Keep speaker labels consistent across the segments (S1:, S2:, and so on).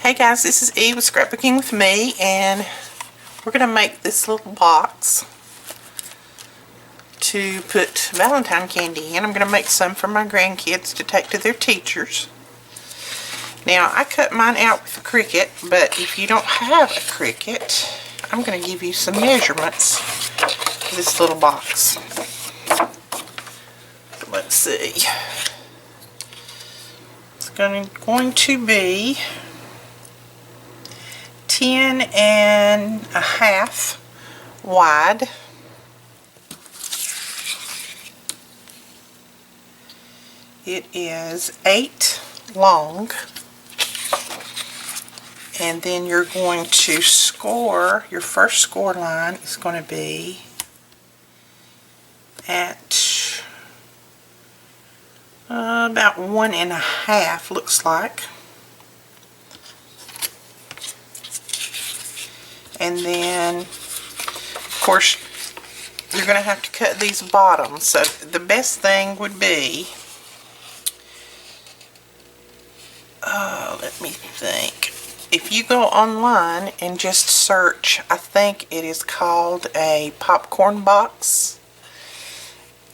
S1: Hey guys, this is Eve with Scrapbooking with me, and we're going to make this little box to put Valentine candy in. I'm going to make some for my grandkids to take to their teachers. Now, I cut mine out with a Cricut, but if you don't have a Cricut, I'm going to give you some measurements for this little box. Let's see. It's going to be 10.5 wide. It is 8 long. And then you're going to score, your first score line is going to be at about 1.5, looks like. And then, of course, you're going to have to cut these bottoms. So the best thing would be, let me think. If you go online and just search, I think it is called a popcorn box.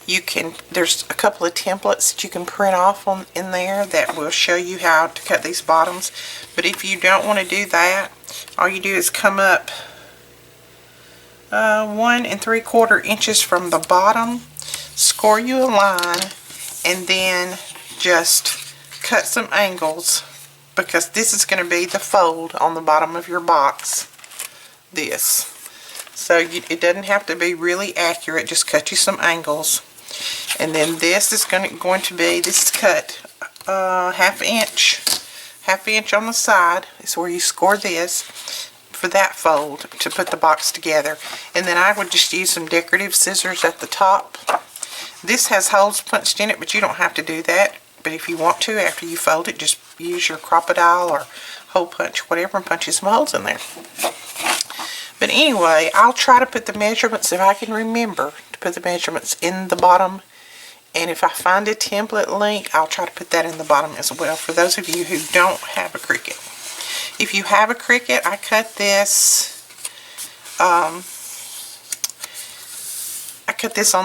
S1: You can, there's a couple of templates that you can print off in there that will show you how to cut these bottoms. But if you don't want to do that, all you do is come up 1 3/4 inches from the bottom, score you a line, and then just cut some angles, because this is going to be the fold on the bottom of your box. This. So it doesn't have to be really accurate, just cut you some angles. And then this is going to be, this is cut half inch on the side is where you score this for that fold to put the box together. And then I would just use some decorative scissors at the top. This has holes punched in it, but you don't have to do that. But if you want to, after you fold it, just use your crocodile or hole punch, whatever, and punch some holes in there. But anyway, I'll try to put the measurements, if I can remember, to put the measurements in the bottom. And if I find a template link, I'll try to put that in the bottom as well, for those of you who don't have a Cricut. If you have a Cricut, I cut this, on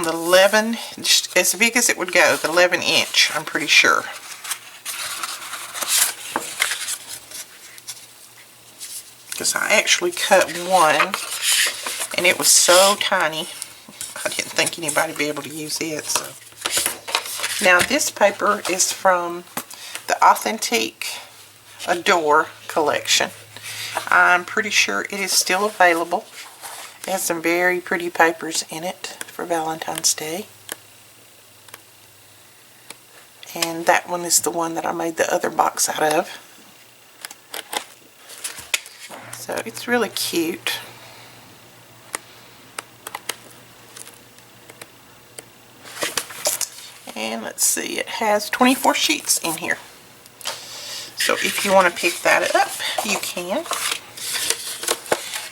S1: the 11, just as big as it would go, the 11 inch, I'm pretty sure. Because I actually cut one, and it was so tiny, I didn't think anybody would be able to use it. So now this paper is from the Authentic Adore collection. I'm pretty sure it is still available. It has some very pretty papers in it for Valentine's Day. And that one is the one that I made the other box out of. So it's really cute. And let's see, it has 24 sheets in here. So if you want to pick that up, you can.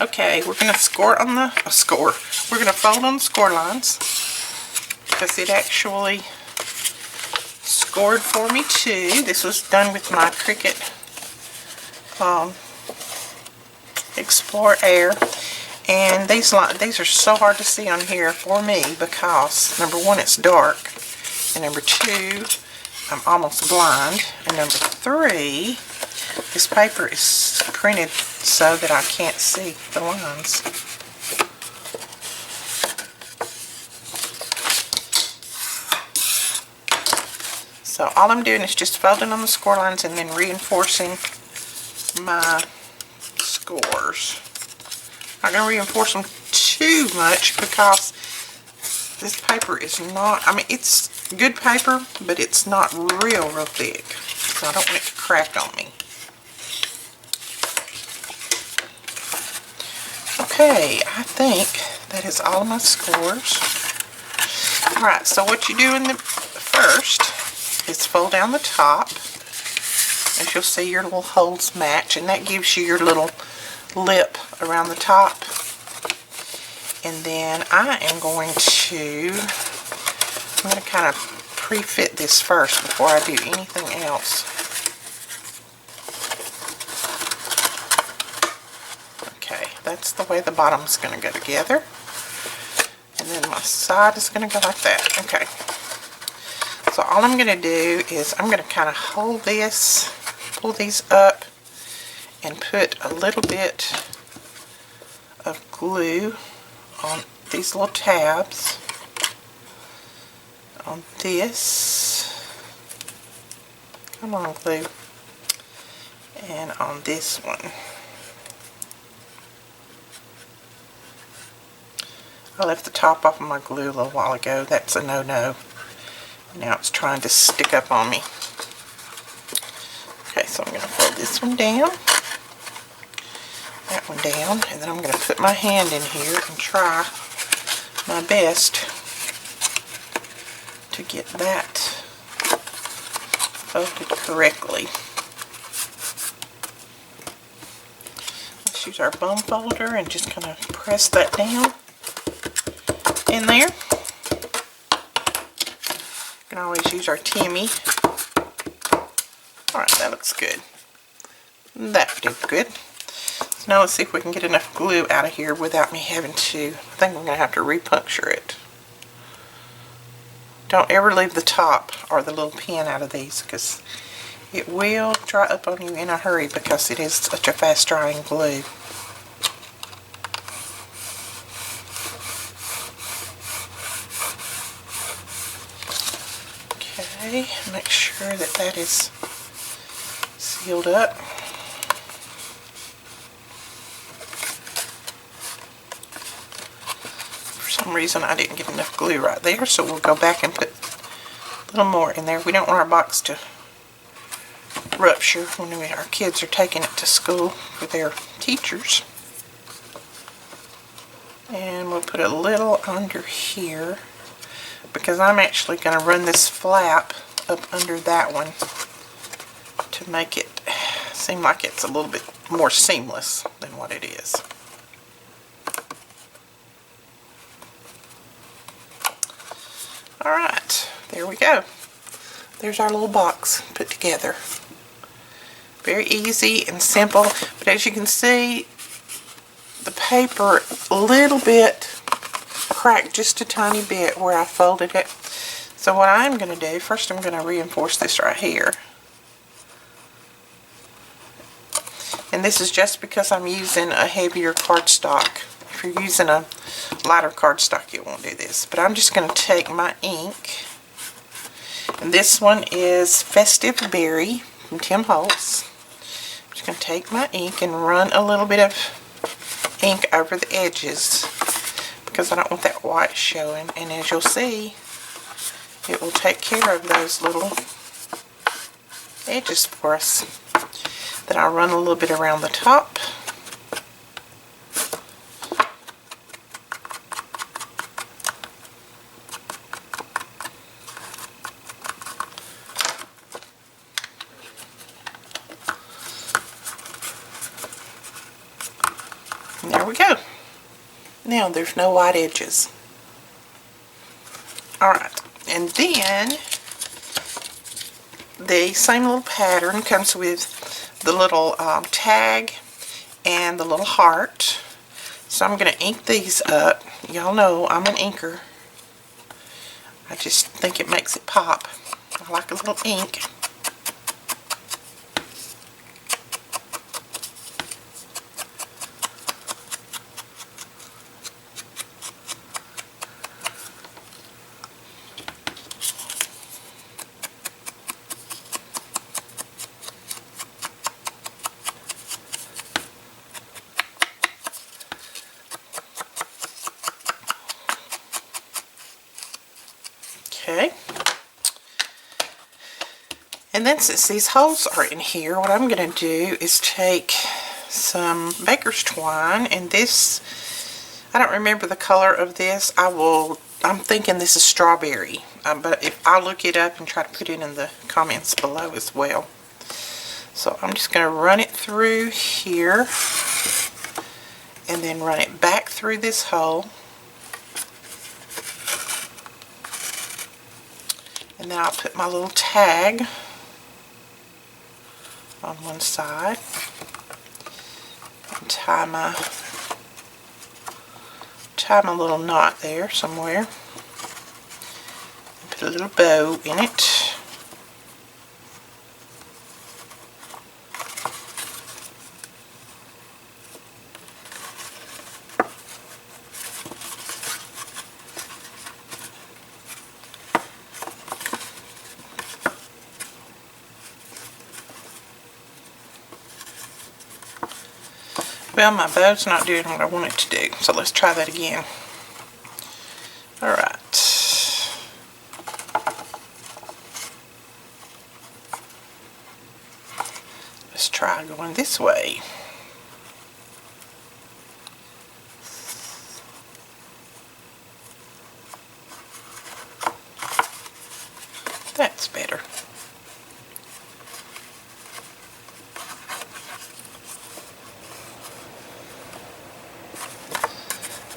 S1: Okay, we're going to score on the We're going to fold on the score lines, because it actually scored for me too. This was done with my Cricut Explore Air, and these are so hard to see on here for me because number one, it's dark, and number two, I'm almost blind, and number three, this paper is printed so that I can't see the lines. So all I'm doing is just folding on the score lines and then reinforcing my scores. I'm not going to reinforce them too much because this paper is not, I mean, it's good paper, but it's not real thick. So I don't want it to crack on me. Okay, I think that is all of my scores. Alright, so what you do in the first is fold down the top. As you'll see, your little holes match, and that gives you your little lip around the top. And then I'm going to kind of pre-fit this first before I do anything else. the way the bottom's going to go together. And then my side is going to go like that. Okay. So all I'm going to do is I'm going to kind of hold this, pull these up, and put a little bit of glue on these little tabs, on this, come on glue, and on this one. I left the top off of my glue a little while ago. That's a no-no. Now it's trying to stick up on me. Okay, so I'm going to fold this one down, that one down, and then I'm going to put my hand in here and try my best to get that folded correctly. Let's use our bum folder and just kind of press that down in there. You can always use our Timmy. Alright, that looks good. That did good. So now let's see if we can get enough glue out of here without me having to, I think I'm going to have to repuncture it. Don't ever leave the top or the little pin out of these because it will dry up on you in a hurry because it is such a fast drying glue. Okay, make sure that that is sealed up. For some reason I didn't get enough glue right there, so we'll go back and put a little more in there. We don't want our box to rupture when our kids are taking it to school for their teachers. And we'll put a little under here because I'm actually going to run this flap up under that one to make it seem like it's a little bit more seamless than what it is. Alright, there we go. There's our little box put together. Very easy and simple, but as you can see, the paper a little bit cracked just a tiny bit where I folded it. So what I'm going to do, first I'm going to reinforce this right here. And this is just because I'm using a heavier cardstock. If you're using a lighter cardstock, you won't do this. But I'm just going to take my ink, and this one is Festive Berry from Tim Holtz. I'm just going to take my ink and run a little bit of ink over the edges because I don't want that white showing. And as you'll see, it will take care of those little edges for us. Then I'll run a little bit around the top. And there we go. Now there's no white edges. Alright, and then the same little pattern comes with the little tag and the little heart. So I'm going to ink these up. Y'all know I'm an inker. I just think it makes it pop. I like a little ink. Okay, and then since these holes are in here, what I'm going to do is take some baker's twine, and this, I don't remember the color of this. I'm thinking this is strawberry, but if I'll look it up and try to put it in the comments below as well. So I'm just going to run it through here and then run it back through this hole. And then I'll put my little tag on one side and tie my tie my little knot there somewhere. Put a little bow in it. Well, my bow's not doing what I want it to do, so let's try that again. Alright. Let's try going this way. That's better.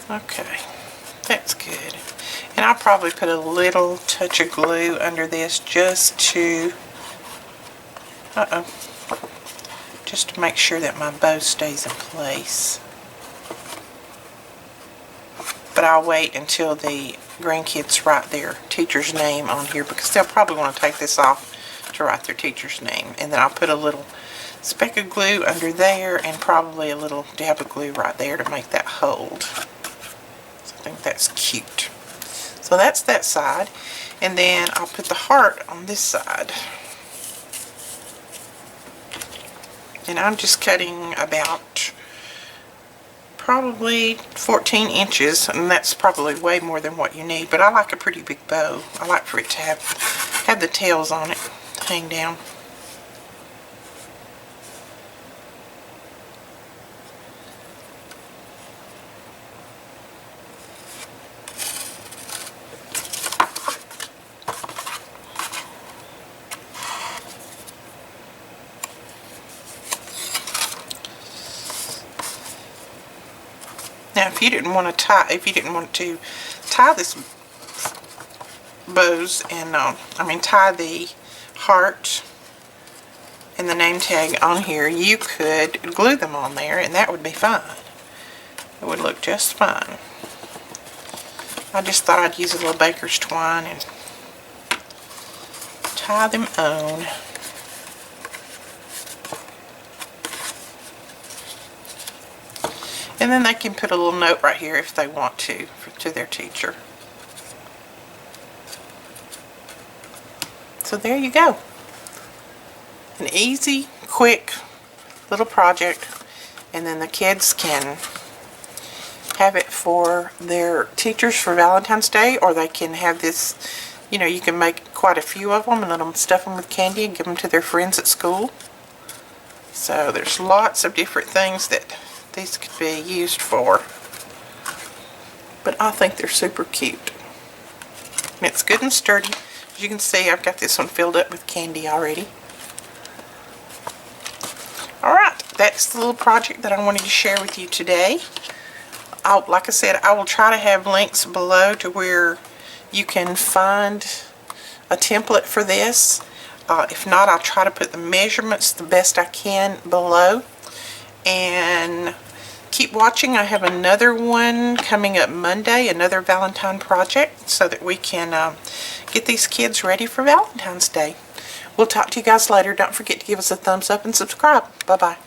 S1: Okay, that's good. And I'll probably put a little touch of glue under this just to, just to make sure that my bow stays in place. But I'll wait until the grandkids write their teacher's name on here, because they'll probably want to take this off to write their teacher's name. And then I'll put a little speck of glue under there and probably a little dab of glue right there to make that hold. I think that's cute. So that's that side, and then I'll put the heart on this side. And I'm just cutting about probably 14 inches, and that's probably way more than what you need, but I like a pretty big bow. I like for it to have the tails on it hang down. Now, if you didn't want to tie this bows and tie the heart and the name tag on here, you could glue them on there, and that would be fine. It would look just fine. I just thought I'd use a little baker's twine and tie them on. And then they can put a little note right here if they want to their teacher. So there you go. An easy, quick little project. And then the kids can have it for their teachers for Valentine's Day, or they can have this, you can make quite a few of them and let them stuff them with candy and give them to their friends at school. So there's lots of different things that these could be used for, but I think they're super cute. And it's good and sturdy. As you can see, I've got this one filled up with candy already. Alright, that's the little project that I wanted to share with you today. Like I said, I will try to have links below to where you can find a template for this. If not, I'll try to put the measurements the best I can below. And keep watching. I have another one coming up Monday, another Valentine project, so that we can get these kids ready for Valentine's Day. We'll talk to you guys later. Don't forget to give us a thumbs up and subscribe. Bye-bye.